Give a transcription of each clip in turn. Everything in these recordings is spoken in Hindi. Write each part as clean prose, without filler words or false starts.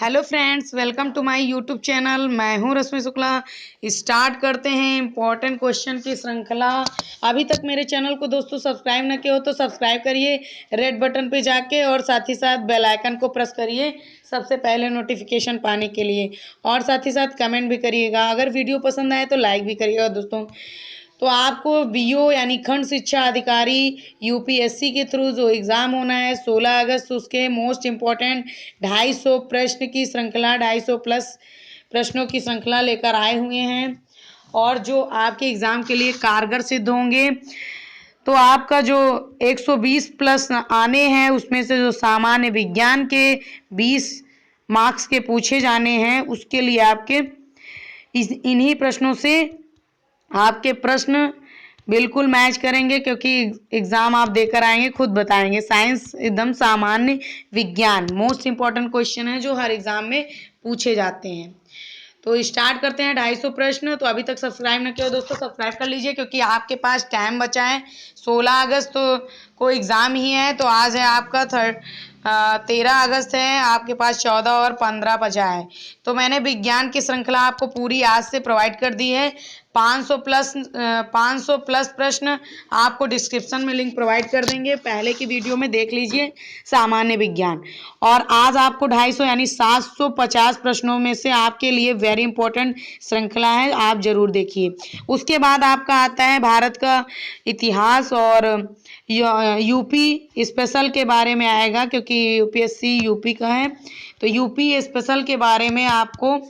Hello friends, welcome to my YouTube channel. मैं हूं रश्मि शुक्ला। स्टार्ट करते हैं इम्पोर्टेंट क्वेश्चन की श्रृंखला। अभी तक मेरे चैनल को दोस्तों सब्सक्राइब ना किया हो तो सब्सक्राइब करिए रेड बटन पे जाके, और साथ ही साथ बेल आइकन को प्रेस करिए सबसे पहले नोटिफिकेशन पाने के लिए। और साथ ही साथ कमेंट भी करिएगा। अगर वीडियो पसंद आए तो लाइक भी करिएगा दोस्तों। तो आपको बीओ यानी खंड शिक्षा अधिकारी यूपीएससी के थ्रू जो एग्ज़ाम होना है 16 अगस्त, उसके मोस्ट इम्पॉर्टेंट 250 प्रश्न की श्रृंखला, 250 प्लस प्रश्नों की श्रृंखला लेकर आए हुए हैं, और जो आपके एग्ज़ाम के लिए कारगर सिद्ध होंगे। तो आपका जो 120 प्लस आने हैं, उसमें से जो सामान्य विज्ञान के 20 मार्क्स के पूछे जाने हैं, उसके लिए आपके इन्हीं प्रश्नों से आपके प्रश्न बिल्कुल मैच करेंगे, क्योंकि एग्ज़ाम आप देकर आएंगे, खुद बताएंगे। साइंस एकदम सामान्य विज्ञान मोस्ट इम्पॉर्टेंट क्वेश्चन है जो हर एग्ज़ाम में पूछे जाते हैं। तो स्टार्ट करते हैं 250 प्रश्न। तो अभी तक सब्सक्राइब न किया हो दोस्तों, सब्सक्राइब कर लीजिए, क्योंकि आपके पास टाइम बचा है। 16 अगस्त को एग्ज़ाम ही है, तो आज है आपका 13 अगस्त है। आपके पास 14 और 15 बचा है। तो मैंने विज्ञान की श्रृंखला आपको पूरी आज से प्रोवाइड कर दी है। 500 प्लस प्रश्न आपको डिस्क्रिप्शन में लिंक प्रोवाइड कर देंगे, पहले की वीडियो में देख लीजिए सामान्य विज्ञान। और आज आपको 250 यानी 750 प्रश्नों में से आपके लिए वेरी इंपॉर्टेंट श्रृंखला है, आप जरूर देखिए। उसके बाद आपका आता है भारत का इतिहास, और यूपी स्पेशल के बारे में आएगा, क्योंकि यूपीएससी यूपी का है। तो यूपी स्पेशल के बारे में आपको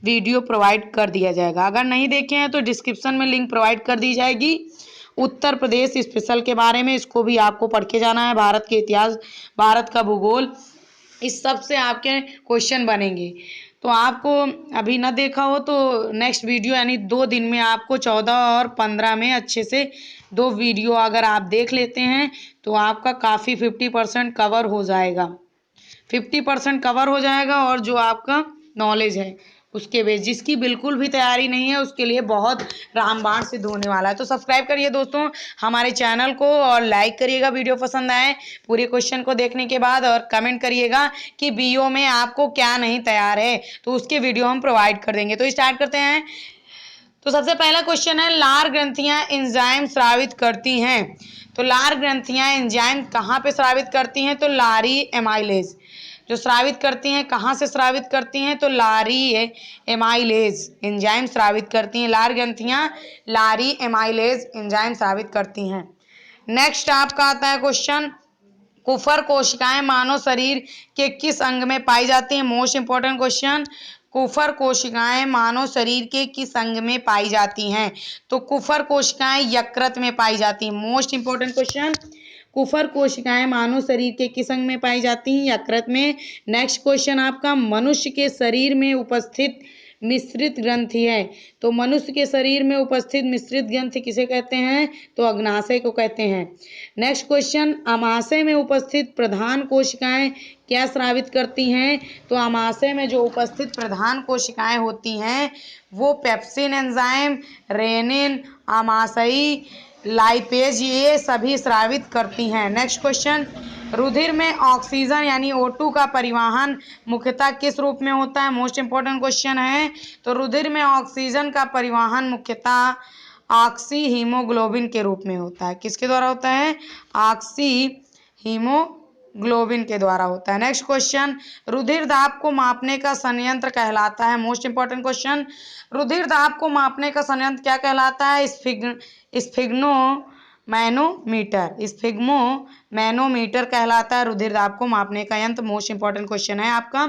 वीडियो प्रोवाइड कर दिया जाएगा। अगर नहीं देखे हैं तो डिस्क्रिप्शन में लिंक प्रोवाइड कर दी जाएगी। उत्तर प्रदेश स्पेशल के बारे में, इसको भी आपको पढ़ के जाना है। भारत के इतिहास, भारत का भूगोल, इस सब से आपके क्वेश्चन बनेंगे। तो आपको अभी ना देखा हो तो नेक्स्ट वीडियो यानी 2 दिन में आपको 14 और 15 में अच्छे से 2 वीडियो अगर आप देख लेते हैं तो आपका काफ़ी 50% कवर हो जाएगा। 50% कवर हो जाएगा। और जो आपका नॉलेज है उसके बेस, जिसकी बिल्कुल भी तैयारी नहीं है उसके लिए बहुत रामबाण सिद्ध होने वाला है। तो सब्सक्राइब करिए दोस्तों हमारे चैनल को, और लाइक करिएगा वीडियो पसंद आए पूरे क्वेश्चन को देखने के बाद, और कमेंट करिएगा कि बीओ में आपको क्या नहीं तैयार है, तो उसके वीडियो हम प्रोवाइड कर देंगे। तो स्टार्ट करते हैं। तो सबसे पहला क्वेश्चन है, लार ग्रंथियां एंजाइम स्रावित करती हैं। तो लार ग्रंथियां एंजाइम कहाँ पे स्रावित करती हैं? तो लारी एमाइलेज जो स्रावित करती हैं, कहाँ से स्रावित करती हैं? तो लारी एमाइलेज एंजाइम स्रावित करती हैं। लार ग्रंथियां लारी एमाइलेज एंजाइम स्रावित करती हैं। नेक्स्ट आपका आता है क्वेश्चन, कुफर कोशिकाएं मानव शरीर के किस अंग में पाई जाती हैं? मोस्ट इंपॉर्टेंट क्वेश्चन, कुफर कोशिकाएं मानव शरीर के किस अंग में पाई जाती हैं? तो कुफर कोशिकाएं यकृत में पाई जाती हैं। मोस्ट इंपॉर्टेंट क्वेश्चन, कुफर कोशिकाएं मानव शरीर के किस अंग में पाई जाती हैं? यकृत में। नेक्स्ट क्वेश्चन आपका, मनुष्य के शरीर में उपस्थित मिश्रित ग्रंथि है। तो मनुष्य के शरीर में उपस्थित मिश्रित ग्रंथि किसे कहते हैं? तो अग्नाशय को कहते हैं। नेक्स्ट क्वेश्चन, अमाशय में उपस्थित प्रधान कोशिकाएं क्या स्रावित करती हैं? तो अमाशय में जो उपस्थित प्रधान कोशिकाएं होती हैं वो पेप्सिन एंजाइम, रेनिन, आमाशयी, लाइपेज, ये सभी स्रावित करती हैं। नेक्स्ट क्वेश्चन, रुधिर में ऑक्सीजन यानी O2 का परिवहन मुख्यतः किस रूप में होता है? मोस्ट इंपॉर्टेंट क्वेश्चन है। तो रुधिर में ऑक्सीजन का परिवहन मुख्यतः ऑक्सी हीमोग्लोबिन के रूप में होता है। किसके द्वारा होता है? ऑक्सी हीमोग्लोबिन के द्वारा होता है। नेक्स्ट क्वेश्चन, रुधिर दाब को मापने का संयंत्र कहलाता है। मोस्ट इंपॉर्टेंट क्वेश्चन, रुधिर दाब को मापने का संयंत्र क्या कहलाता है? स्फिग्नो मैनोमीटर कहलाता है रुधिर दाब को मापने का यंत्र। मोस्ट इंपॉर्टेंट क्वेश्चन है आपका।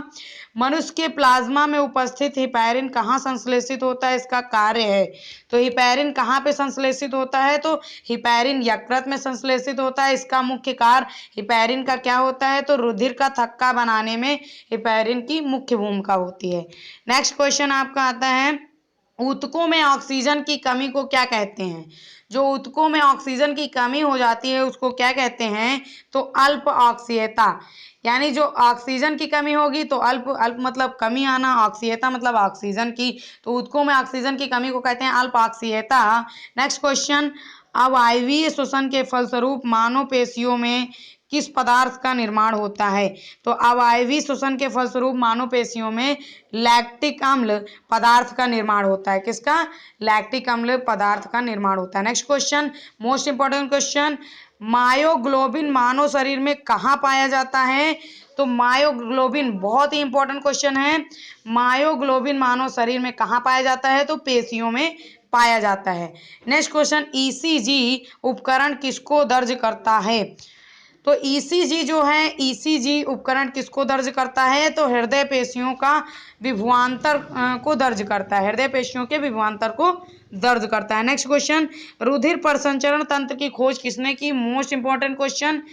मनुष्य के प्लाज्मा में उपस्थित हिपैरिन कहाँ संश्लेषित होता है? इसका कार्य है। तो हिपैरिन कहाँ पे संश्लेषित होता है? तो हिपैरिन यकृत में संश्लेषित होता है। इसका मुख्य कार्य हिपैरिन का क्या होता है? तो रुधिर का थक्का बनाने में हिपैरिन की मुख्य भूमिका होती है। नेक्स्ट क्वेश्चन आपका आता है, ऊतकों में ऑक्सीजन की कमी को क्या कहते हैं? जो ऊतकों में ऑक्सीजन की कमी हो जाती है उसको क्या कहते हैं? तो अल्प ऑक्सीयता। यानी जो ऑक्सीजन की कमी होगी तो अल्प मतलब कमी आना, ऑक्सीयता मतलब ऑक्सीजन की, तो ऊतकों में ऑक्सीजन की कमी को कहते हैं अल्प ऑक्सीयता। नेक्स्ट क्वेश्चन, अवायवीय श्वसन के फलस्वरूप मानव पेशियों में किस पदार्थ का निर्माण होता है? तो अवायवीय श्वसन के फलस्वरूप मांसपेशियों में लैक्टिक अम्ल पदार्थ का निर्माण होता है। किसका? लैक्टिक अम्ल पदार्थ का निर्माण होता है। Next question, most important question, myoglobin मानव शरीर में कहाँ पाया जाता है? तो मायोग्लोबिन बहुत ही इंपॉर्टेंट क्वेश्चन है। मायोग्लोबिन मानव शरीर में कहाँ पाया जाता है? तो पेशियों में पाया जाता है। नेक्स्ट क्वेश्चन, ईसीजी उपकरण किसको दर्ज करता है? तो ईसीजी जो है, ईसीजी उपकरण किसको दर्ज करता है? तो हृदय पेशियों का विभवांतर को दर्ज करता है। हृदय पेशियों के विभवांतर को दर्ज करता है। नेक्स्ट क्वेश्चन, रुधिर परिसंचरण तंत्र की खोज किसने की? Most important question,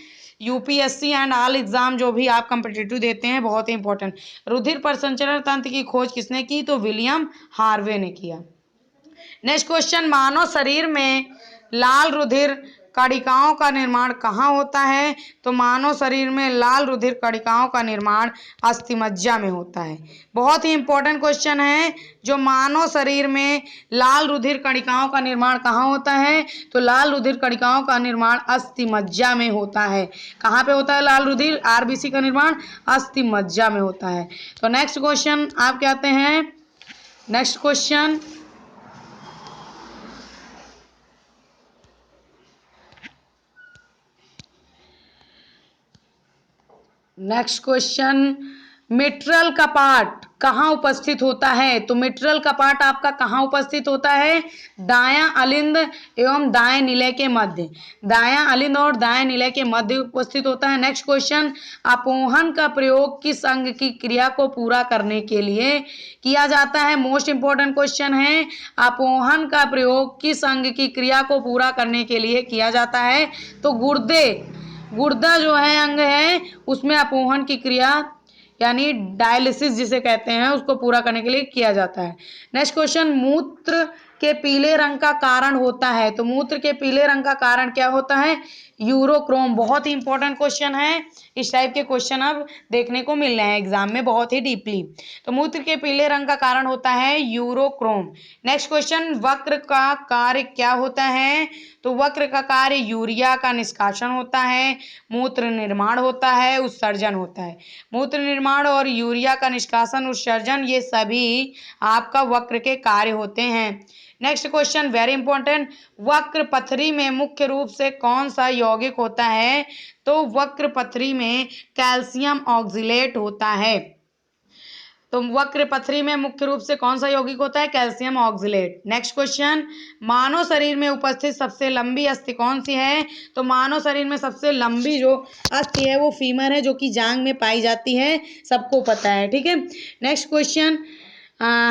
UPSC and all exam जो भी आप कॉम्पिटिटिव देते हैं, बहुत ही इंपॉर्टेंट। रुधिर परिसंचरण तंत्र की खोज किसने की? तो विलियम हार्वे ने किया। नेक्स्ट क्वेश्चन, मानव शरीर में लाल रुधिर कणिकाओं का निर्माण कहाँ होता है? तो मानव शरीर में लाल रुधिर कणिकाओं का निर्माण अस्थिमज्जा में होता है। बहुत ही इंपॉर्टेंट क्वेश्चन है, जो मानव शरीर में लाल रुधिर कणिकाओं का निर्माण कहाँ होता है? तो लाल रुधिर कणिकाओं का निर्माण अस्थिमज्जा में होता है। कहाँ पे होता है लाल रुधिर आरबीसी का निर्माण? अस्थिमज्जा में होता है। तो नेक्स्ट क्वेश्चन आप कहते हैं, next question, next question, mitral कपाट कहाँ उपस्थित होता है? तो मिट्रल कपाट आपका कहाँ उपस्थित होता है? दायां अलिंद एवं दाएं निलय के मध्य। दायां अलिंद और दाएं निलय के मध्य उपस्थित होता है। नेक्स्ट क्वेश्चन, अपोहन का प्रयोग किस अंग की क्रिया को पूरा करने के लिए किया जाता है? मोस्ट इंपॉर्टेंट क्वेश्चन है, अपोहन का प्रयोग किस अंग की क्रिया को पूरा करने के लिए किया जाता है? तो गुर्दा जो है अंग है, उसमें अपोहन की क्रिया यानी डायलिसिस जिसे कहते हैं, उसको पूरा करने के लिए किया जाता है। नेक्स्ट क्वेश्चन, मूत्र के पीले रंग का कारण होता है? तो मूत्र के पीले रंग का कारण क्या होता है? यूरोक्रोम। बहुत ही इंपॉर्टेंट क्वेश्चन है। इस टाइप के क्वेश्चन अब देखने को मिल रहे हैं एग्जाम में बहुत ही डीपली। तो मूत्र के पीले रंग का कारण होता है यूरोक्रोम। नेक्स्ट क्वेश्चन, वक्र का कार्य क्या होता है? तो वक्र का कार्य यूरिया का निष्कासन होता है, मूत्र निर्माण होता है, उत्सर्जन होता है। मूत्र निर्माण और यूरिया का निष्कासन, उत्सर्जन, ये सभी आपका वक्र के कार्य होते हैं। नेक्स्ट क्वेश्चन वेरी इंपॉर्टेंट, वक्र पथरी में मुख्य रूप से कौन सा यौगिक होता है? तो वक्र पथरी में कैल्शियम ऑक्जिलेट होता है। तो वक्र पथरी में मुख्य रूप से कौन सा यौगिक होता है? Calcium oxalate. नेक्स्ट क्वेश्चन, मानव शरीर में उपस्थित सबसे लंबी अस्थि कौन सी है? तो मानव शरीर में सबसे लंबी जो अस्थि है वो फीमर है, जो कि जांग में पाई जाती है, सबको पता है, ठीक है। नेक्स्ट क्वेश्चन,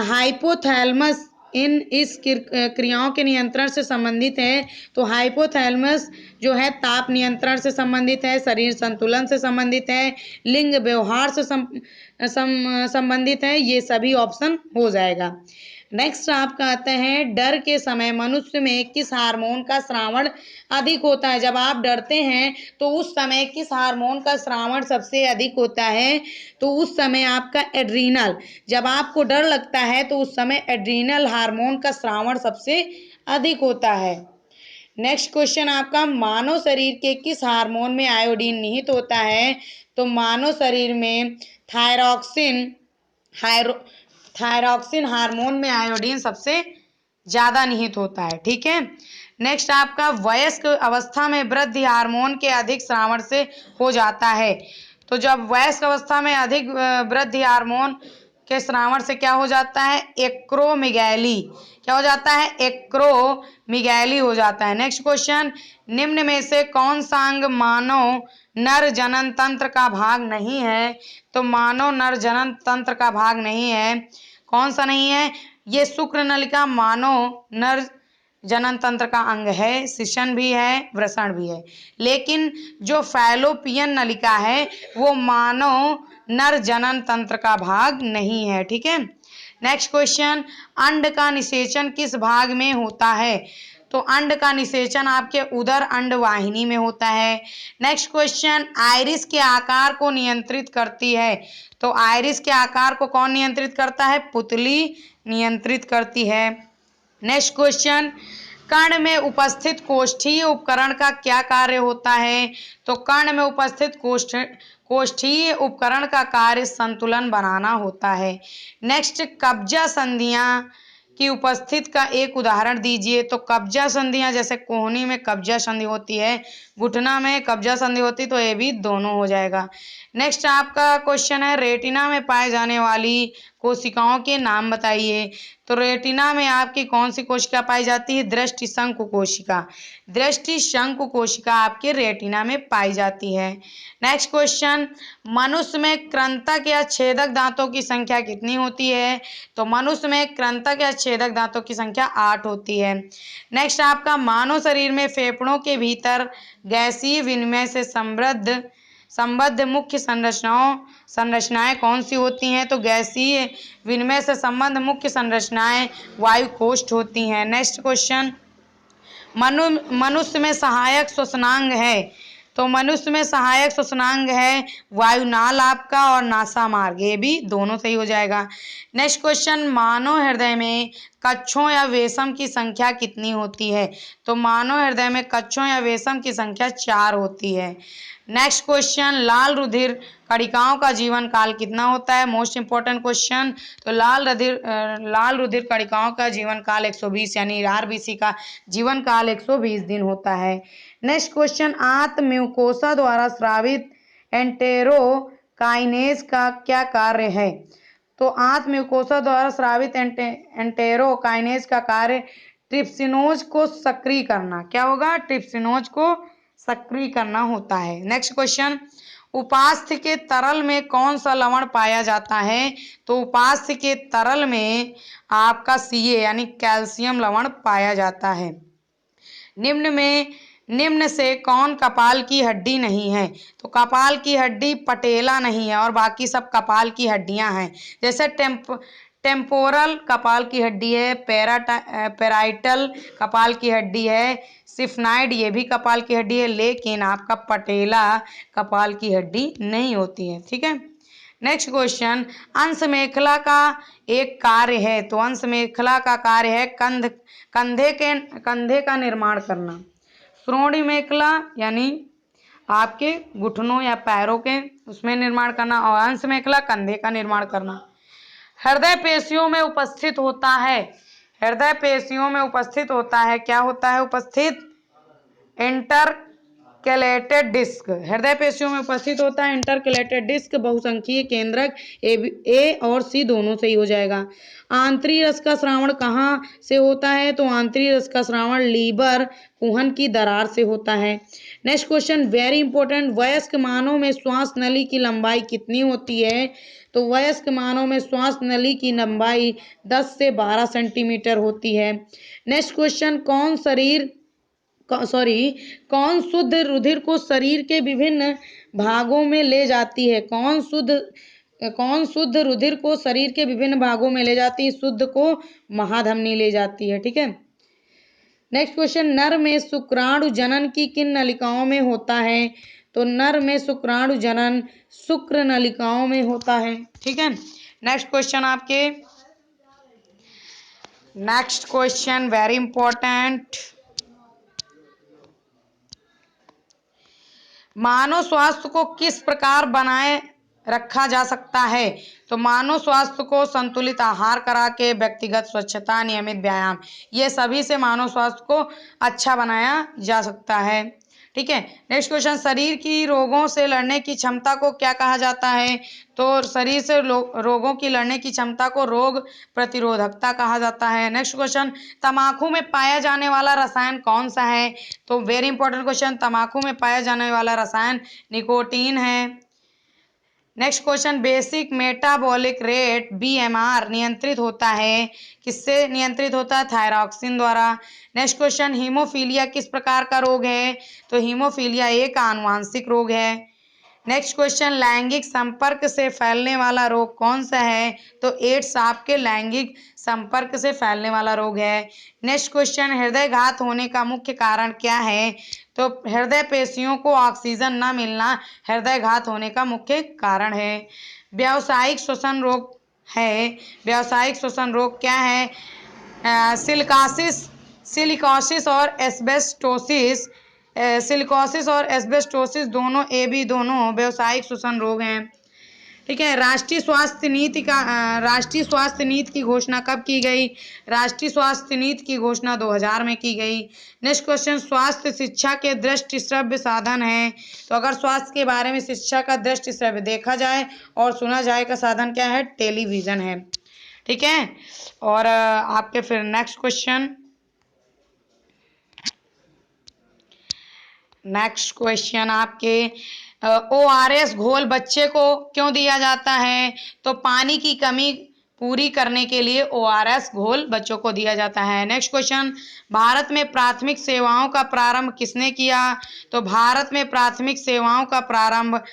हाइपोथैलेमस इन इस क्रियाओं के नियंत्रण से संबंधित है। तो हाइपोथैलेमस जो है ताप नियंत्रण से संबंधित है, शरीर संतुलन से संबंधित है, लिंग व्यवहार से संबंधित है, ये सभी ऑप्शन हो जाएगा। नेक्स्ट आपका आता है, डर के समय मनुष्य में किस हार्मोन का स्रावण अधिक होता है? जब आप डरते हैं तो उस समय किस हार्मोन का स्रावण सबसे अधिक होता है? तो उस समय आपका एड्रीनल। जब आपको डर लगता है तो उस समय एड्रीनल हार्मोन का स्रावण सबसे अधिक होता है। नेक्स्ट क्वेश्चन आपका, मानव शरीर के किस हार्मोन में आयोडीन निहित होता है? तो मानव शरीर में थायरॉक्सिन हार्मोन में आयोडीन सबसे ज्यादा निहित होता है, ठीक है। नेक्स्ट आपका, वयस्क अवस्था में वृद्धि हार्मोन के अधिक स्रावण से हो जाता है। तो जब वयस्क अवस्था में अधिक वृद्धि हार्मोन के स्रावण से क्या हो जाता है? एक्रोमेगैली। क्या हो जाता है? एक्रोमेगैली हो जाता है। नेक्स्ट क्वेश्चन, निम्न में से कौन सा अंग मानव नर जनन तंत्र का भाग नहीं है? तो मानव नर जनन तंत्र का भाग नहीं है। कौन सा नहीं है? ये शुक्र नलिका मानव नर जनन तंत्र का अंग है, शिशन भी है, वृषण भी है। लेकिन जो फैलोपियन नलिका है वो मानव नर जनन तंत्र का भाग नहीं है, ठीक है। नेक्स्ट क्वेश्चन, अंड का निषेचन किस भाग में होता है? तो अंड का निषेचन आपके उदर अंड वाहिनी में होता है। नेक्स्ट क्वेश्चन, आइरिस के आकार को नियंत्रित करती है। तो आइरिस के आकार को कौन नियंत्रित करता है? पुतली नियंत्रित करती है। नेक्स्ट क्वेश्चन, कर्ण में उपस्थित कोष्ठीय उपकरण का क्या कार्य होता है? तो कर्ण में उपस्थित कोष्ठीय उपकरण का कार्य संतुलन बनाना होता है। नेक्स्ट, कब्जा संधियां की उपस्थित का एक उदाहरण दीजिए। तो कब्जा संधियां जैसे कोहनी में कब्जा संधि होती है, घुटना में कब्जा संधि होती है, तो ये भी दोनों हो जाएगा। नेक्स्ट आपका क्वेश्चन है, रेटिना में पाए जाने वाली कोशिकाओं के नाम बताइए। तो रेटिना में आपकी कौन सी कोशिका पाई जाती है? दृष्टि शंकु कोशिका। दृष्टि शंकु कोशिका आपके रेटिना में पाई जाती है। नेक्स्ट क्वेश्चन, मनुष्य में कृंतक या छेदक दांतों की संख्या कितनी होती है? तो मनुष्य में कृंतक या छेदक दांतों की संख्या 8 होती है। नेक्स्ट आपका, मानव शरीर में फेफड़ों के भीतर गैसीय विनिमय से संबद्ध मुख्य संरचनाएं कौन सी होती हैं? तो गैसीय विनिमय से संबद्ध मुख्य संरचनाएं वायु कोष्ठ होती हैं। नेक्स्ट क्वेश्चन, मनुष्य में सहायक श्वसनांग है। तो मनुष्य में सहायक श्वसनांग है वायुनाल आपका और नासा मार्ग, ये भी दोनों सही हो जाएगा। नेक्स्ट क्वेश्चन, मानव हृदय में कक्षों या वेशम की संख्या कितनी होती है? तो मानव हृदय में कक्षों या वेशम की संख्या 4 होती है। नेक्स्ट क्वेश्चन, लाल रुधिर कणिकाओं का जीवन काल कितना होता है? Most important question. तो लाल रुधिर कणिकाओं का जीवन काल 120 यानी आरबीसी का जीवन काल 120 दिन होता है। नेक्स्ट क्वेश्चन, आंत म्यूकोसा द्वारा स्रावित एंटेरोकाइनेज का क्या कार्य है? तो आंत म्यूकोसा द्वारा स्रावित एंटेरोकाइनेज का कार्य ट्रिप्सिनोज को सक्रिय करना। क्या होगा? ट्रिप्सिनोज को सक्रिय करना होता है। नेक्स्ट क्वेश्चन, उपास्थ्य के तरल में कौन सा लवण पाया जाता है? तो उपास्थ्य के तरल में आपका Ca यानी कैल्शियम लवण पाया जाता है। निम्न से कौन कपाल की हड्डी नहीं है? तो कपाल की हड्डी पटेला नहीं है और बाकी सब कपाल की हड्डियां हैं। जैसे टेम्पोरल कपाल की हड्डी है, पेराइटल कपाल की हड्डी है, सिफनाइड ये भी कपाल की हड्डी है, लेकिन आपका पटेला कपाल की हड्डी नहीं होती है। ठीक है। नेक्स्ट क्वेश्चन, अंश मेखला का एक कार्य है। तो अंश मेखला का कार्य है कंधे का निर्माण करना। श्रोणि मेखला यानी आपके घुटनों या पैरों के उसमें निर्माण करना, और अंश मेखला कंधे का निर्माण करना। हृदय पेशियों में उपस्थित होता है। हृदय पेशियों में उपस्थित होता है, क्या होता है उपस्थित? Intercalated disc. हृदय पेशियों में उपस्थित होता है इंटरकैलेटेड डिस्क। बहुसंख्यीय केंद्रक ए और सी दोनों सही हो जाएगा। आंतरिक रस का स्रावण कहाँ से होता है? तो आंतरिक रस का स्रावण लीवर कुहन की दरार से होता है। नेक्स्ट क्वेश्चन, वेरी इंपॉर्टेंट, वयस्क मानव में श्वास नली की लंबाई कितनी होती है? तो वयस्क मानव में श्वास नली की लंबाई 10 से 12 सेंटीमीटर होती है। नेक्स्ट क्वेश्चन, कौन शुद्ध रुधिर को शरीर के विभिन्न भागों में ले जाती है? कौन शुद्ध रुधिर को शरीर के विभिन्न भागों में ले जाती है? शुद्ध को महाधमनी ले जाती है। ठीक है। नेक्स्ट क्वेश्चन, नर में शुक्राणु जनन की किन नलिकाओं में होता है? तो नर में शुक्राणु जनन शुक्र नलिकाओं में होता है। ठीक है। नेक्स्ट क्वेश्चन वेरी इंपॉर्टेंट, मानव स्वास्थ्य को किस प्रकार बनाए रखा जा सकता है? तो मानव स्वास्थ्य को संतुलित आहार करा के, व्यक्तिगत स्वच्छता, नियमित व्यायाम, ये सभी से मानव स्वास्थ्य को अच्छा बनाया जा सकता है। ठीक है। नेक्स्ट क्वेश्चन, शरीर की रोगों से लड़ने की क्षमता को क्या कहा जाता है? तो शरीर से रोगों की लड़ने की क्षमता को रोग प्रतिरोधकता कहा जाता है। नेक्स्ट क्वेश्चन, तंबाकू में पाया जाने वाला रसायन कौन सा है? तो वेरी इंपॉर्टेंट क्वेश्चन, तंबाकू में पाया जाने वाला रसायन निकोटीन है। Next question, basic metabolic rate BMR नियंत्रित होता है, किससे नियंत्रित होता है? थायरॉक्सिन द्वारा। नेक्स्ट क्वेश्चन, हीमोफीलिया किस प्रकार का रोग है? तो हीमोफीलिया एक आनुवांशिक रोग है। नेक्स्ट क्वेश्चन, लैंगिक संपर्क से फैलने वाला रोग कौन सा है? तो एड्स आपके लैंगिक संपर्क से फैलने वाला रोग है। नेक्स्ट क्वेश्चन, हृदयघात होने का मुख्य कारण क्या है? तो हृदय पेशियों को ऑक्सीजन न मिलना हृदयघात होने का मुख्य कारण है। व्यावसायिक श्वसन रोग है। व्यावसायिक श्वसन रोग क्या है? सिलिकासिस सिलिकोसिस और एस्बेस्टोसिस, सिलिकोसिस और एस्बेस्टोसिस दोनों एबी दोनों व्यावसायिक श्वसन रोग हैं। ठीक है। राष्ट्रीय स्वास्थ्य नीति की घोषणा कब की गई? राष्ट्रीय स्वास्थ्य नीति की घोषणा 2000 में की गई। नेक्स्ट क्वेश्चन, स्वास्थ्य शिक्षा के दृष्टि श्रव्य साधन है। तो अगर स्वास्थ्य के बारे में शिक्षा का दृष्टि श्रव्य देखा जाए और सुना जाए का साधन क्या है? टेलीविजन है। ठीक है। और आपके फिर नेक्स्ट क्वेश्चन आपके ORS घोल बच्चे को क्यों दिया जाता है? तो पानी की कमी पूरी करने के लिए ORS घोल बच्चों को दिया जाता है। नेक्स्ट क्वेश्चन, भारत में प्राथमिक सेवाओं का प्रारंभ किसने किया? तो भारत में प्राथमिक सेवाओं का प्रारंभ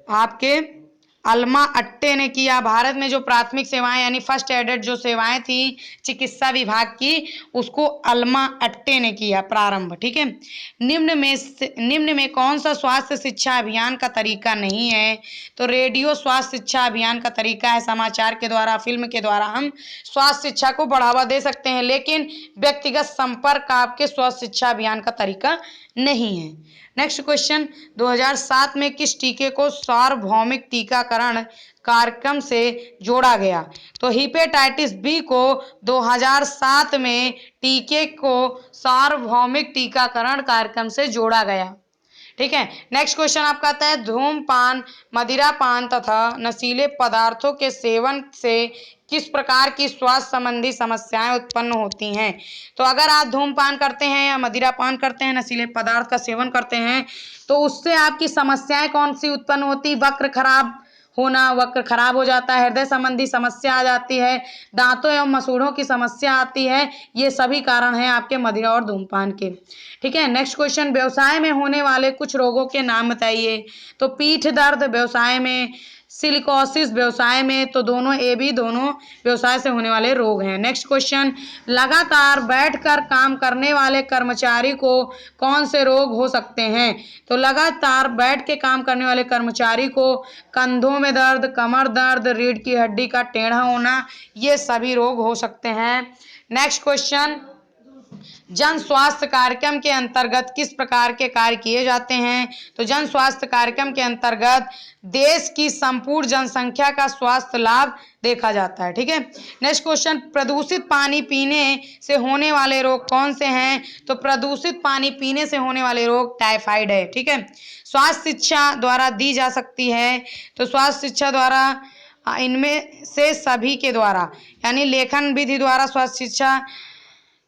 आपके अल्मा अट्टे ने किया। भारत में जो प्राथमिक सेवाएं यानी फर्स्ट एडेड जो सेवाएं थी चिकित्सा विभाग की, उसको अल्मा अट्टे ने किया प्रारंभ। ठीक है। निम्न में कौन सा स्वास्थ्य शिक्षा अभियान का तरीका नहीं है? तो रेडियो स्वास्थ्य शिक्षा अभियान का तरीका है। समाचार के द्वारा, फिल्म के द्वारा हम स्वास्थ्य शिक्षा को बढ़ावा दे सकते हैं, लेकिन व्यक्तिगत संपर्क आपके स्वास्थ्य शिक्षा अभियान का तरीका नहीं है। नेक्स्ट क्वेश्चन, 2007 में किस टीके को सार्वभौमिक टीकाकरण कार्यक्रम से जोड़ा गया? तो हेपेटाइटिस बी को 2007 में टीके को सार्वभौमिक टीकाकरण कार्यक्रम से जोड़ा गया। ठीक है। नेक्स्ट क्वेश्चन आपका आता है, धूम्रपान, मदिरापान तथा नशीले पदार्थों के सेवन से किस प्रकार की स्वास्थ्य संबंधी समस्याएं उत्पन्न होती हैं? तो अगर आप धूम्रपान करते हैं या मदिरापान करते हैं, नशीले पदार्थ का सेवन करते हैं, तो उससे आपकी समस्याएं कौन सी उत्पन्न होती? वक्र खराब हो जाता है, हृदय संबंधी समस्या आ जाती है, दांतों एवं मसूड़ों की समस्या आती है। ये सभी कारण हैं आपके मदिरा और धूम्रपान के। ठीक है। नेक्स्ट क्वेश्चन, व्यवसाय में होने वाले कुछ रोगों के नाम बताइए। तो पीठ दर्द व्यवसाय में, सिलिकोसिस व्यवसाय में, तो दोनों व्यवसाय से होने वाले रोग हैं। नेक्स्ट क्वेश्चन, लगातार बैठकर काम करने वाले कर्मचारी को कौन से रोग हो सकते हैं? तो लगातार बैठ के काम करने वाले कर्मचारी को कंधों में दर्द, कमर दर्द, रीढ़ की हड्डी का टेढ़ा होना, ये सभी रोग हो सकते हैं। नेक्स्ट क्वेश्चन, जन स्वास्थ्य कार्यक्रम के अंतर्गत किस प्रकार के कार्य किए जाते हैं? तो जन स्वास्थ्य कार्यक्रम के अंतर्गत देश की संपूर्ण जनसंख्या का स्वास्थ्य लाभ देखा जाता है। ठीक है। नेक्स्ट क्वेश्चन, प्रदूषित पानी पीने से होने वाले रोग कौन से हैं? तो प्रदूषित पानी पीने से होने वाले रोग टाइफाइड है। ठीक है। स्वास्थ्य शिक्षा द्वारा दी जा सकती है। तो स्वास्थ्य शिक्षा द्वारा इनमें से सभी के द्वारा यानी लेखन विधि द्वारा स्वास्थ्य शिक्षा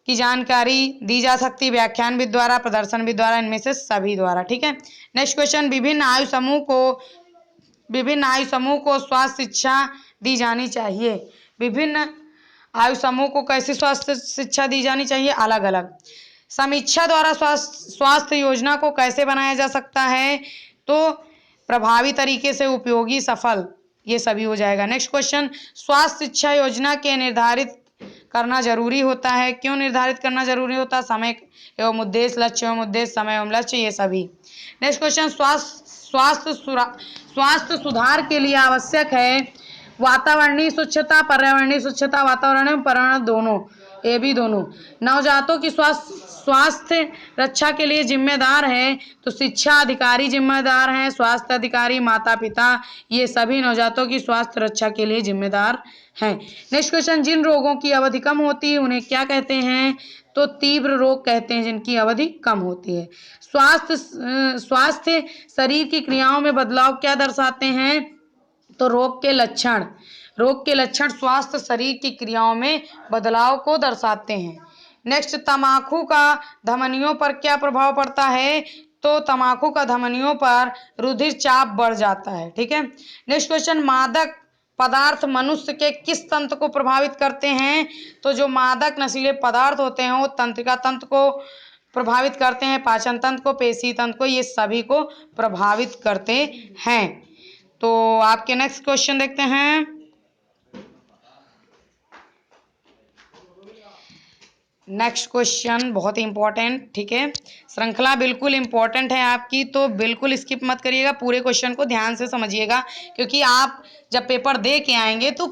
की जानकारी दी जा सकती है, व्याख्यान विधि द्वारा, प्रदर्शन विधि द्वारा, इनमें से सभी द्वारा। ठीक है। नेक्स्ट क्वेश्चन, विभिन्न आयु समूह को स्वास्थ्य शिक्षा दी जानी चाहिए। विभिन्न आयु समूह को कैसी स्वास्थ्य शिक्षा दी जानी चाहिए? अलग अलग। समीक्षा द्वारा स्वास्थ्य योजना को कैसे बनाया जा सकता है? तो प्रभावी तरीके से, उपयोगी, सफल, ये सभी हो जाएगा। नेक्स्ट क्वेश्चन, स्वास्थ्य शिक्षा योजना के निर्धारित करना जरूरी होता है। क्यों निर्धारित करना जरूरी होता है? समय एवं उद्देश्य, लक्ष्य एवं उद्देश्य, समय एवं लक्ष्य, ये सभी। नेक्स्ट क्वेश्चन, स्वास्थ्य सुधार के लिए आवश्यक है वातावरणीय स्वच्छता, पर्यावरणीय स्वच्छता, वातावरण एवं पर्यावरण दोनों, ये भी दोनों। नवजातों की स्वास्थ्य रक्षा के लिए जिम्मेदार है, तो शिक्षा अधिकारी जिम्मेदार हैं, स्वास्थ्य अधिकारी, माता पिता, ये सभी नवजातों की स्वास्थ्य रक्षा के लिए जिम्मेदार हैं। नेक्स्ट क्वेश्चन, जिन रोगों की अवधि कम होती है उन्हें क्या कहते हैं? तो तीव्र रोग कहते हैं, जिनकी अवधि कम होती है। स्वास्थ्य शरीर की क्रियाओं में बदलाव क्या दर्शाते हैं? तो रोग के लक्षण स्वास्थ्य शरीर की क्रियाओं में बदलाव को दर्शाते हैं। नेक्स्ट, तंबाकू का धमनियों पर क्या प्रभाव पड़ता है? तो तंबाकू का धमनियों पर रुधिर चाप बढ़ जाता है। ठीक है। नेक्स्ट क्वेश्चन, मादक पदार्थ मनुष्य के किस तंत्र को प्रभावित करते हैं? तो जो मादक नशीले पदार्थ होते हैं वो तंत्रिका तंत्र को प्रभावित करते हैं, पाचन तंत्र को, पेशी तंत्र को, ये सभी को प्रभावित करते हैं। तो आपके नेक्स्ट क्वेश्चन देखते हैं। नेक्स्ट क्वेश्चन बहुत ही इंपॉर्टेंट। ठीक है। श्रृंखला बिल्कुल इंपॉर्टेंट है आपकी, तो बिल्कुल स्किप मत करिएगा, पूरे क्वेश्चन को ध्यान से समझिएगा, क्योंकि आप जब पेपर दे के आएंगे तो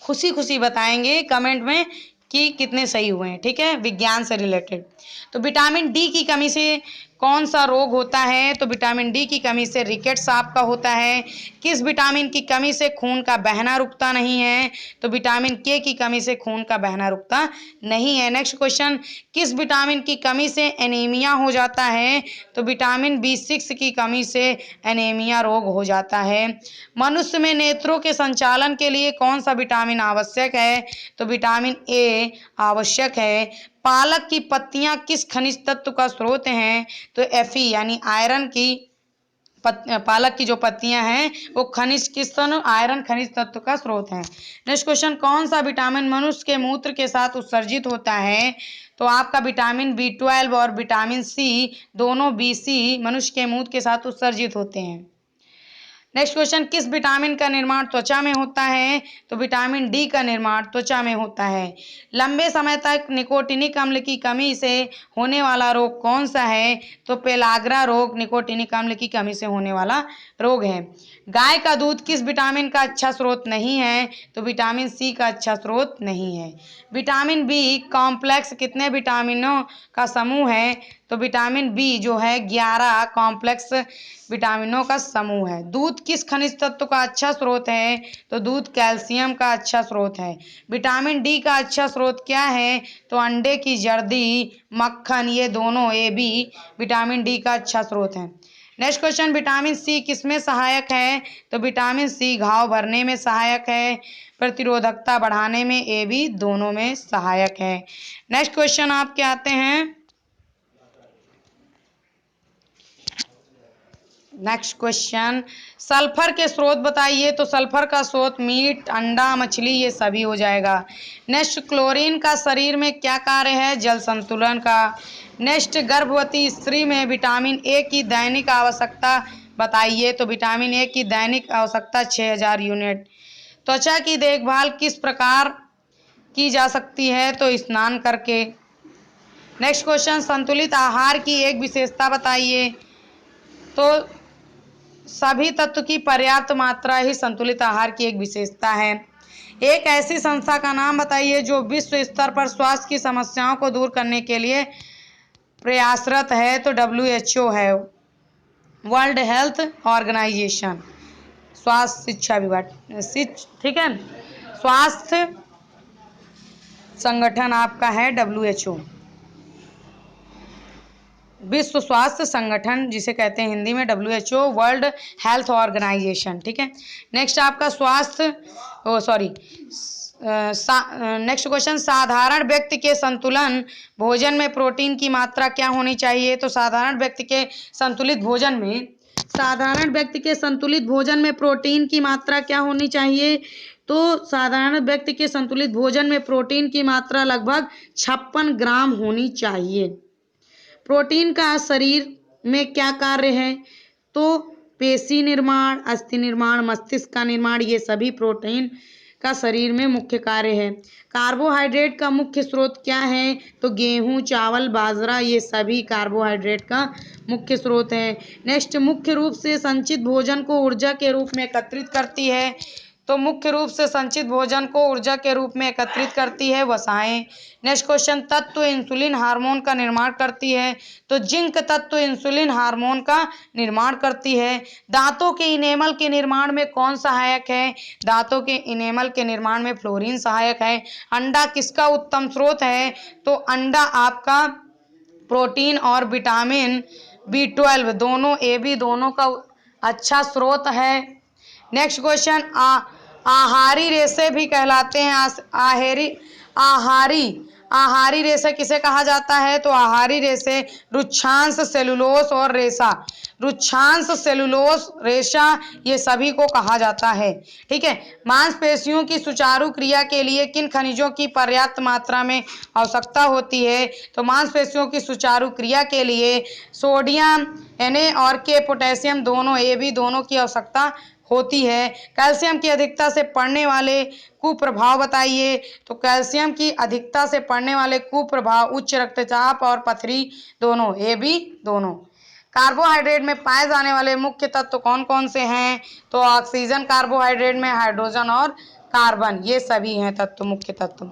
खुशी खुशी बताएंगे कमेंट में कि कितने सही हुए हैं, ठीक है, विज्ञान से रिलेटेड। तो विटामिन डी की कमी से कौन सा रोग होता है? तो विटामिन डी की कमी से रिकेट्स आपका होता है। किस विटामिन की कमी से खून का बहना रुकता नहीं है? तो विटामिन के की कमी से खून का बहना रुकता नहीं है। नेक्स्ट क्वेश्चन, किस विटामिन की कमी से एनीमिया हो जाता है? तो विटामिन B6 की कमी से एनीमिया रोग हो जाता है। मनुष्य में नेत्रों के संचालन के लिए कौन सा विटामिन आवश्यक है? तो विटामिन ए आवश्यक है। पालक की पत्तियां किस खनिज तत्व का स्रोत हैं? तो Fe यानी आयरन की पालक की जो पत्तियां हैं वो खनिज किस आयरन खनिज तत्व का स्रोत है। नेक्स्ट क्वेश्चन, कौन सा विटामिन मनुष्य के मूत्र के साथ उत्सर्जित होता है? तो आपका विटामिन B12 और विटामिन सी दोनों BC मनुष्य के मूत्र के साथ उत्सर्जित होते हैं। नेक्स्ट क्वेश्चन, किस विटामिन का निर्माण त्वचा में होता है? तो विटामिन डी का निर्माण त्वचा में होता है। लंबे समय तक निकोटिनिक अम्ल की कमी से होने वाला रोग कौन सा है? तो पेलाग्रा रोग निकोटिनिक अम्ल की कमी से होने वाला रोग है। गाय का दूध किस विटामिन का अच्छा स्रोत नहीं है? तो विटामिन सी का अच्छा स्रोत नहीं है। विटामिन बी कॉम्प्लेक्स कितने विटामिनों का समूह है? तो विटामिन बी जो है 11 कॉम्प्लेक्स विटामिनों का समूह है। दूध किस खनिज तत्व का अच्छा स्रोत है? तो दूध कैल्शियम का अच्छा स्रोत है। विटामिन डी का अच्छा स्रोत क्या है? तो अंडे की जर्दी, मक्खन, ये दोनों ए बी विटामिन डी का अच्छा स्रोत है। नेक्स्ट क्वेश्चन, विटामिन सी किसमें सहायक है? तो विटामिन सी घाव भरने में सहायक है, प्रतिरोधकता बढ़ाने में, ए बी दोनों में सहायक है। नेक्स्ट क्वेश्चन आपके आते हैं, नेक्स्ट क्वेश्चन, सल्फर के स्रोत बताइए। तो सल्फर का स्रोत मीट, अंडा, मछली, ये सभी हो जाएगा। नेक्स्ट, क्लोरीन का शरीर में क्या कार्य है? जल संतुलन का। नेक्स्ट, गर्भवती स्त्री में विटामिन ए की दैनिक आवश्यकता बताइए। तो विटामिन ए की दैनिक आवश्यकता 6000 यूनिट। त्वचा की देखभाल किस प्रकार की जा सकती है? तो स्नान करके। नेक्स्ट क्वेश्चन, संतुलित आहार की एक विशेषता बताइए। तो सभी तत्व की पर्याप्त मात्रा ही संतुलित आहार की एक विशेषता है। एक ऐसी संस्था का नाम बताइए जो विश्व स्तर पर स्वास्थ्य की समस्याओं को दूर करने के लिए प्रयासरत है। तो WHO है, वर्ल्ड हेल्थ ऑर्गेनाइजेशन, स्वास्थ्य शिक्षा विभाग, ठीक है, स्वास्थ्य संगठन आपका है WHO, विश्व स्वास्थ्य संगठन जिसे कहते हैं हिंदी में WHO, वर्ल्ड हेल्थ ऑर्गेनाइजेशन, ठीक है। नेक्स्ट आपका नेक्स्ट क्वेश्चन, साधारण व्यक्ति के संतुलन भोजन में प्रोटीन की मात्रा क्या होनी चाहिए? तो साधारण व्यक्ति के संतुलित भोजन में प्रोटीन की मात्रा क्या होनी चाहिए? तो साधारण व्यक्ति के संतुलित भोजन में प्रोटीन की मात्रा लगभग 56 ग्राम होनी चाहिए। प्रोटीन का शरीर में क्या कार्य है? तो पेशी निर्माण, अस्थि निर्माण, मस्तिष्क का निर्माण, ये सभी प्रोटीन का शरीर में मुख्य कार्य है। कार्बोहाइड्रेट का मुख्य स्रोत क्या है? तो गेहूं, चावल, बाजरा, ये सभी कार्बोहाइड्रेट का मुख्य स्रोत है। नेक्स्ट, मुख्य रूप से संचित भोजन को ऊर्जा के रूप में एकत्रित करती है। तो मुख्य रूप से संचित भोजन को ऊर्जा के रूप में एकत्रित करती है वसाएं। नेक्स्ट क्वेश्चन, तत्व इंसुलिन हार्मोन का निर्माण करती है। तो जिंक तत्व इंसुलिन हार्मोन का निर्माण करती है। दांतों के इनेमल के निर्माण में कौन सहायक है? दांतों के इनेमल के निर्माण में फ्लोरीन सहायक है। अंडा किसका उत्तम स्रोत है? तो अंडा आपका प्रोटीन और विटामिन B12 दोनों, AB दोनों का अच्छा स्रोत है। नेक्स्ट क्वेश्चन, आहारी रेशे भी कहलाते हैं। आहारी रेशे किसे कहा जाता है? तो आहारी रेशे रुक्षांश, सेलुलोस और रेशा, ये सभी को कहा जाता है, ठीक है। मांसपेशियों की सुचारू क्रिया के लिए किन खनिजों की पर्याप्त मात्रा में आवश्यकता होती है? तो मांसपेशियों की सुचारू क्रिया के लिए सोडियम Na और K, पोटेशियम दोनों, AB दोनों की आवश्यकता होती है। कैल्शियम की अधिकता से पड़ने वाले कुप्रभाव बताइए। तो कैल्शियम की अधिकता से पड़ने वाले कुप्रभाव उच्च रक्तचाप और पथरी दोनों, AB दोनों। कार्बोहाइड्रेट में पाए जाने वाले मुख्य तत्व कौन कौन से हैं? तो ऑक्सीजन कार्बोहाइड्रेट में, हाइड्रोजन और कार्बन, ये सभी हैं तत्व, मुख्य तत्व।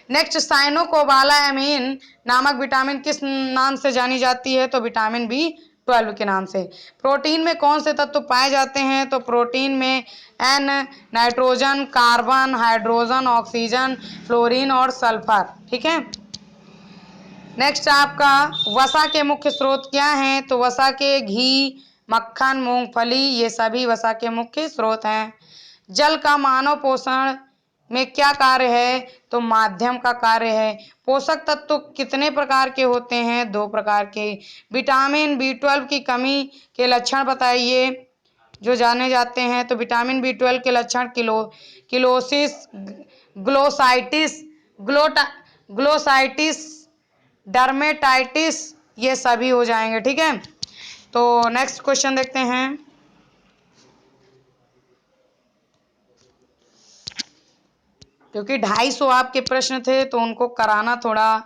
नेक्स्ट, साइनोकोबालामिन नामक विटामिन किस नाम से जानी जाती है? तो विटामिन B12 के नाम से। प्रोटीन में कौन से तत्व पाए जाते हैं? तो प्रोटीन में N, nitrogen, carbon, hydrogen, oxygen, fluorine और सल्फर। ठीक है। नेक्स्ट आपका, वसा के मुख्य स्रोत क्या हैं? तो वसा के घी, मक्खन, मूंगफली, ये सभी वसा के मुख्य स्रोत हैं। जल का मानव पोषण में क्या कार्य है? तो माध्यम का कार्य है। पोषक तत्व कितने प्रकार के होते हैं? 2 प्रकार के। विटामिन B12 की कमी के लक्षण बताइए जो जाने जाते हैं। तो विटामिन B12 के लक्षण किलोसिस, ग्लोसाइटिस, ग्लोसाइटिस, डर्मेटाइटिस, ये सभी हो जाएंगे। ठीक है। तो नेक्स्ट क्वेश्चन देखते हैं। क्योंकि 250 आपके प्रश्न थे तो उनको कराना थोड़ा,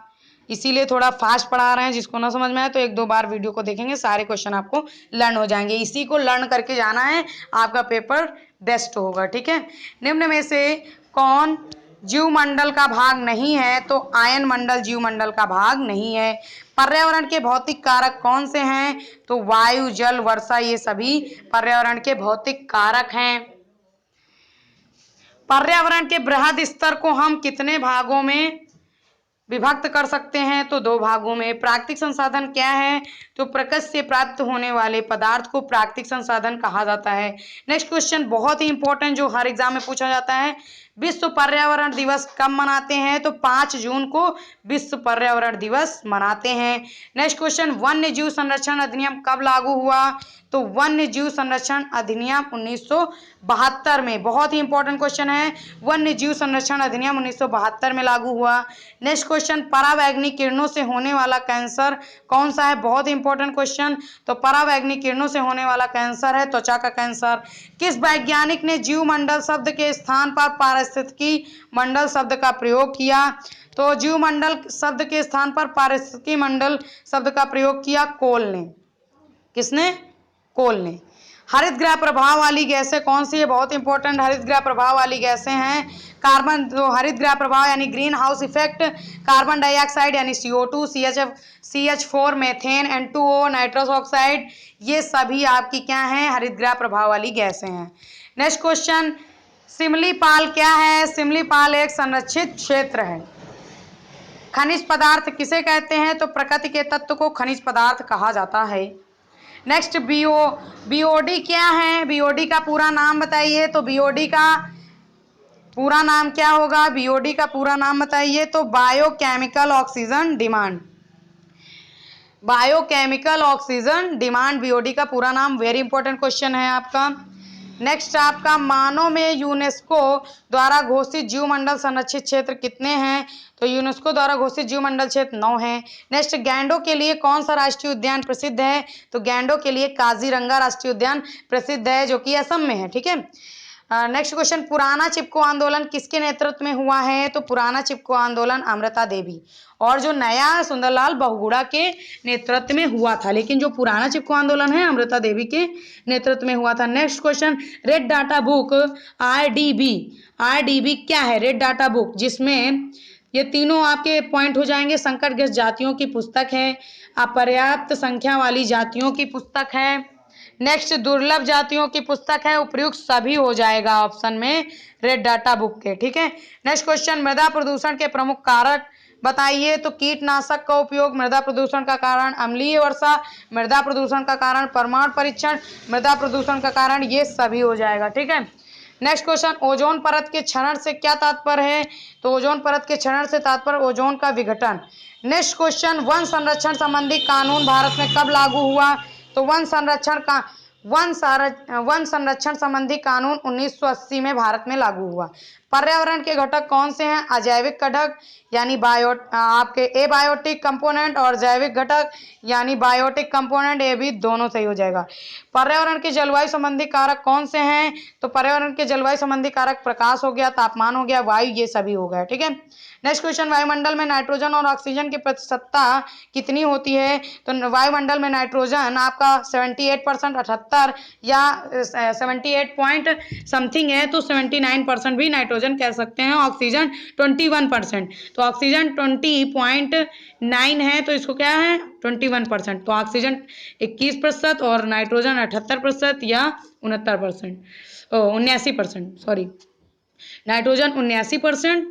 इसीलिए थोड़ा फास्ट पढ़ा रहे हैं। जिसको ना समझ में आए तो 1-2 बार वीडियो को देखेंगे, सारे क्वेश्चन आपको लर्न हो जाएंगे। इसी को लर्न करके जाना है, आपका पेपर बेस्ट होगा। ठीक है। निम्न में से कौन जीवमंडल का भाग नहीं है? तो आयन मंडल जीवमंडल का भाग नहीं है। पर्यावरण के भौतिक कारक कौन से हैं? तो वायु, जल, वर्षा, ये सभी पर्यावरण के भौतिक कारक हैं। पर्यावरण के बृहद स्तर को हम कितने भागों में विभक्त कर सकते हैं? तो 2 भागों में। प्राकृतिक संसाधन क्या है? तो प्रकृति से प्राप्त होने वाले पदार्थ को प्राकृतिक संसाधन कहा जाता है। नेक्स्ट क्वेश्चन बहुत ही इंपॉर्टेंट, जो हर एग्जाम में पूछा जाता है। विश्व पर्यावरण दिवस कब मनाते हैं? तो 5 जून को विश्व पर्यावरण दिवस मनाते हैं। नेक्स्ट क्वेश्चन, वन्य जीव संरक्षण अधिनियम कब लागू हुआ? तो वन्य जीव संरक्षण अधिनियम 1972 में। बहुत ही इंपॉर्टेंट क्वेश्चन है। वन्य जीव संरक्षण अधिनियम 1972 में लागू हुआ। नेक्स्ट क्वेश्चन, परावैंगनिक किरणों से होने वाला कैंसर कौन सा है? बहुत ही इंपॉर्टेंट क्वेश्चन। तो परावैंगनिक किरणों से होने वाला कैंसर है त्वचा का कैंसर। किस वैज्ञानिक ने जीवमंडल शब्द के स्थान पर पारिस्थितिकी मंडल शब्द का प्रयोग किया? तो जीवमंडल शब्द के स्थान पर पारिस्थितिकी मंडल शब्द का प्रयोग किया कोल ने। किसने? कोल ने। हरित गृह प्रभाव वाली गैसें कौन सी है? बहुत इंपॉर्टेंट, हरित गृह प्रभाव वाली गैसें हैं कार्बन, जो हरित गृह प्रभाव यानी green house effect, carbon dioxide यानी CO2, CH4, methane, N2O, nitrous oxide, ये सभी आपकी क्या हैं? हरित गृह प्रभाव वाली गैसें हैं। नेक्स्ट क्वेश्चन, सिमलीपाल क्या है? सिमलीपाल एक संरक्षित क्षेत्र है। खनिज पदार्थ किसे कहते हैं? तो प्रकृति के तत्व को खनिज पदार्थ कहा जाता है। नेक्स्ट, बीओडी क्या है? बीओडी का पूरा नाम बताइए। तो बीओडी का पूरा नाम क्या होगा? बीओडी का पूरा नाम बताइए। तो biochemical oxygen demand. Biochemical oxygen demand BOD का पूरा नाम। वेरी इंपॉर्टेंट क्वेश्चन है आपका। नेक्स्ट आपका, मानव में यूनेस्को द्वारा घोषित जीवमंडल संरक्षित क्षेत्र कितने हैं? तो यूनेस्को द्वारा घोषित जीवमंडल क्षेत्र 9 हैं। नेक्स्ट, गैंडों के लिए कौन सा राष्ट्रीय उद्यान प्रसिद्ध है? तो गैंडों के लिए काजीरंगा राष्ट्रीय उद्यान प्रसिद्ध है, जो कि असम में है। ठीक है। नेक्स्ट क्वेश्चन, पुराना चिपको आंदोलन किसके नेतृत्व में हुआ है? तो पुराना चिपको आंदोलन अमृता देवी और जो नया सुंदरलाल बहुगुणा के नेतृत्व में हुआ था, लेकिन जो पुराना चिपको आंदोलन है अमृता देवी के नेतृत्व में हुआ था। Next question, red data book RDB क्या है? रेड डाटा बुक, जिसमें ये तीनों आपके पॉइंट हो जाएंगे। संकटग्रस्त जातियों की पुस्तक है, अपर्याप्त संख्या वाली जातियों की पुस्तक है, नेक्स्ट दुर्लभ जातियों की पुस्तक है। उपयुक्त सभी हो जाएगा ऑप्शन में रेड डाटा बुक के। ठीक है। नेक्स्ट क्वेश्चन, मृदा प्रदूषण के प्रमुख कारक बताइए। तो कीटनाशक का उपयोग मृदा प्रदूषण का कारण, अम्लीय वर्षा मृदा प्रदूषण का कारण, परमाणु परीक्षण मृदा प्रदूषण का कारण, ये सभी हो जाएगा। ठीक है। नेक्स्ट क्वेश्चन, ओजोन परत के क्षरण से क्या तात्पर्य है? तो ओजोन परत के क्षरण से तात्पर्य ओजोन का विघटन। नेक्स्ट क्वेश्चन, वन संरक्षण संबंधी कानून भारत में कब लागू हुआ? तो वन संरक्षण संबंधी कानून 1980 में भारत में लागू हुआ। पर्यावरण के घटक कौन से हैं? अजैविक घटक यानी आपके एबायोटिक कंपोनेंट, और जैविक घटक यानी बायोटिक कंपोनेंट, ये भी दोनों सही हो जाएगा। पर्यावरण के जलवायु संबंधी कारक कौन से हैं? तो पर्यावरण के जलवायु संबंधी कारक प्रकाश हो गया, तापमान हो गया, वायु, ये सभी हो गया। ठीक है। नेक्स्ट क्वेश्चन, वायुमंडल में नाइट्रोजन और ऑक्सीजन की प्रतिशतता कितनी होती है? तो वायुमंडल में नाइट्रोजन आपका 78%, 78 या 78 पॉइंट समथिंग है, तो 79% भी नाइट्रोजन नाइट्रोजन कह सकते हैं। ऑक्सीजन 21%, तो ऑक्सीजन 20.9 है, तो इसको क्या है 21%, तो ऑक्सीजन 21% और नाइट्रोजन 78% या 69%, 79%, सॉरी, नाइट्रोजन 79%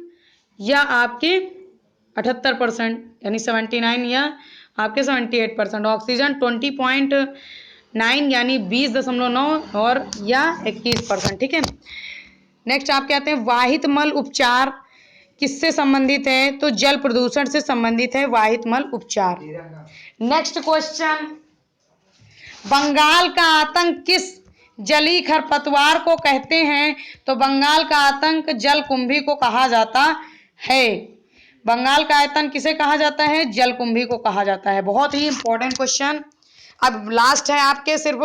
या आपके 78% यानी 79 या आपके 78%, ऑक्सीजन 20.9 यानी 20.9 और या 21%। ठीक है, नेक्स्ट आप कहते हैं वाहित मल उपचार किससे संबंधित है, तो जल प्रदूषण से संबंधित है वाहित मल उपचार। नेक्स्ट क्वेश्चन, बंगाल का आतंक किस जलीय खरपतवार को कहते हैं, तो बंगाल का आतंक जलकुंभी को कहा जाता है। बंगाल का आतंक किसे कहा जाता है, जलकुंभी को कहा जाता है। बहुत ही इंपॉर्टेंट क्वेश्चन। अब लास्ट है आपके सिर्फ,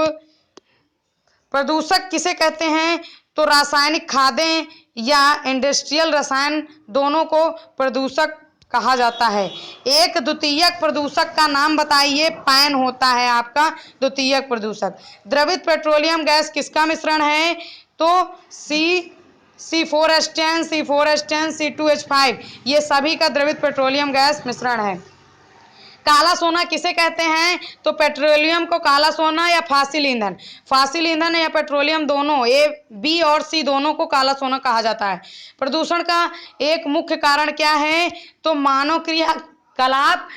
प्रदूषक किसे कहते हैं, तो रासायनिक खादें या इंडस्ट्रियल रसायन दोनों को प्रदूषक कहा जाता है। एक द्वितीयक प्रदूषक का नाम बताइए, पैन होता है आपका द्वितीयक प्रदूषक। द्रवित पेट्रोलियम गैस किसका मिश्रण है, तो C4H10, C4H10, C2H5, ये सभी का द्रवित पेट्रोलियम गैस मिश्रण है। काला सोना किसे कहते हैं, तो पेट्रोलियम को काला सोना या फासिल ईंधन, फासिल ईंधन या पेट्रोलियम दोनों, ए बी और सी दोनों को काला सोना कहा जाता है। प्रदूषण का एक मुख्य कारण क्या है, तो मानव क्रियाकलाप,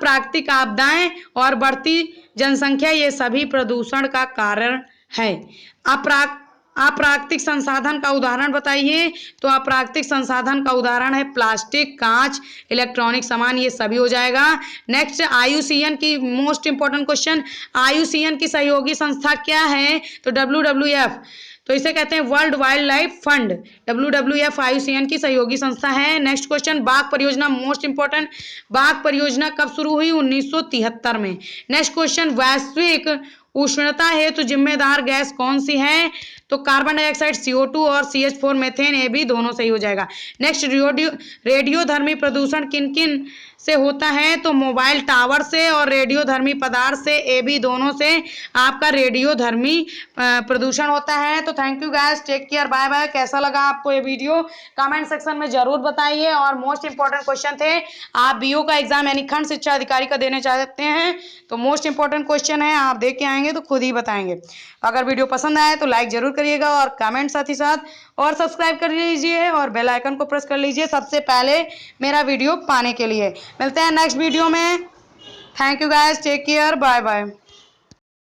प्राकृतिक आपदाएं और बढ़ती जनसंख्या, ये सभी प्रदूषण का कारण है। अप्राकृतिक संसाधन का उदाहरण बताइए, तो अप्राकृतिक संसाधन का उदाहरण है प्लास्टिक, कांच, इलेक्ट्रॉनिक सामान, ये सभी हो जाएगा। नेक्स्ट IUCN की मोस्ट इंपॉर्टेंट क्वेश्चन, IUCN की सहयोगी संस्था क्या है, तो WWF, तो इसे कहते हैं world wild life fund. WWF IUCN की सहयोगी संस्था है। नेक्स्ट क्वेश्चन, बाघ परियोजना मोस्ट इंपॉर्टेंट, बाघ परियोजना कब शुरू हुई, 1973 में। नेक्स्ट क्वेश्चन, वैश्विक उष्णता हेतु जिम्मेदार गैस कौन सी है, तो कार्बन डाइऑक्साइड CO2 और CH4 मीथेन, ये भी दोनों सही हो जाएगा। नेक्स्ट, रेडियोधर्मी प्रदूषण किन किन से होता है, तो मोबाइल टावर से और रेडियोधर्मी पदार्थ से, ये भी दोनों से आपका रेडियोधर्मी प्रदूषण होता है। तो thank you guys, take care, bye bye. कैसा लगा आपको ये वीडियो, कमेंट सेक्शन में जरूर बताइए। और मोस्ट इंपॉर्टेंट क्वेश्चन थे, आप BO का एग्जाम यानी खंड शिक्षा अधिकारी का देने चाहते हैं, तो मोस्ट इंपॉर्टेंट क्वेश्चन है, आप देख के आएंगे तो खुद ही बताएंगे। अगर वीडियो पसंद आए तो लाइक जरूर करिएगा और कमेंट साथ ही साथ, और सब्सक्राइब कर लीजिए और बेल आइकन को प्रेस कर लीजिए सबसे पहले मेरा वीडियो पाने के लिए। मिलते हैं नेक्स्ट वीडियो में। Thank you guys, take care, bye bye.